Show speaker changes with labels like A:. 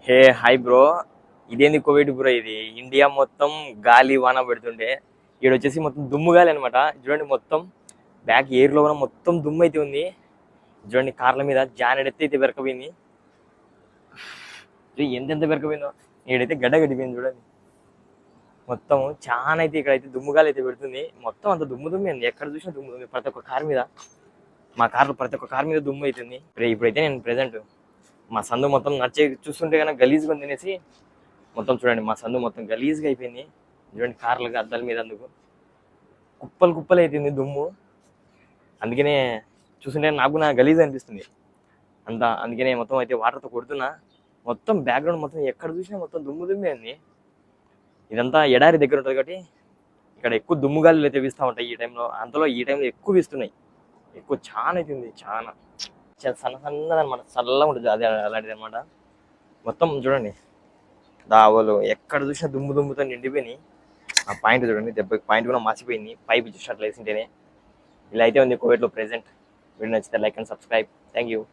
A: Hey hi bro. ఇదేంది Covid bro? ఇది India మొత్తం గాలి వాన పెడుతుండే ఇక్కడ వచ్చేసి మొత్తం దుమ్ము గాలి అనమాట. చూడండి మొత్తం బ్యాక్ ఎయిర్ లో కూడా మొత్తం దుమ్ము అయితే ఉంది. చూడండి కార్ల మీద జానెడైతే అయితే బెరకపోయింది. ఎంతెంత బెరకపోయిందో ఈడైతే గడ్డ గడ్డిపోయింది చూడండి. మొత్తం చాలా అయితే ఇక్కడైతే దుమ్ముగాలి అయితే పెడుతుంది. మొత్తం అంత దుమ్ము దుమ్ము ఉంది, ఎక్కడ చూసినా దుమ్ము దుమ్ము. ప్రతి ఒక్క కార్ మీద, మా కార్లో ప్రతి ఒక్క కార్ మీద దుమ్ము అవుతుంది. ఇప్పుడైతే నేను ప్రెసెంట్ మా సందు మొత్తం నడిచే చూస్తుంటే కనుక గలీజ్గా ఉంది తినేసి మొత్తం చూడండి మా సందు మొత్తం గలీజ్గా అయిపోయింది. చూడండి కార్లకు అద్దాల మీద అందుకు కుప్పలు కుప్పలు అవుతుంది దుమ్ము. అందుకనే చూస్తుంటే నాకు నా గలీజ్ అనిపిస్తుంది అంతా. అందుకనే మొత్తం అయితే వాటర్తో కొడుతున్నా. మొత్తం బ్యాక్గ్రౌండ్ మొత్తం ఎక్కడ చూసినా మొత్తం దుమ్ము దుమ్మే ఉంది. ఇదంతా ఎడారి దగ్గర ఉంటుంది కాబట్టి ఇక్కడ ఎక్కువ దుమ్ము గాలులు అయితే వీస్తూ ఉంటాయి ఈ టైంలో. అంతలో ఈ టైంలో ఎక్కువ వీస్తున్నాయి, ఎక్కువ చాలా అవుతుంది. చాలా సన్న సన్నది అనమాట, చల్లగా ఉంటుంది అదే అలాంటిది అనమాట. మొత్తం చూడండి దావలు ఎక్కడ చూసినా దుమ్ము దుమ్ముతో నిండిపోయినాయి. ఆ పాయింట్ చూడండి, దెబ్బకి పాయింట్ కూడా మర్చిపోయింది పైపు చూసినట్లు వేసింటేనే. ఇలా అయితే ఉంది కోవిడ్లో ప్రెసెంట్. వీడియో నచ్చితే like and subscribe. Thank you.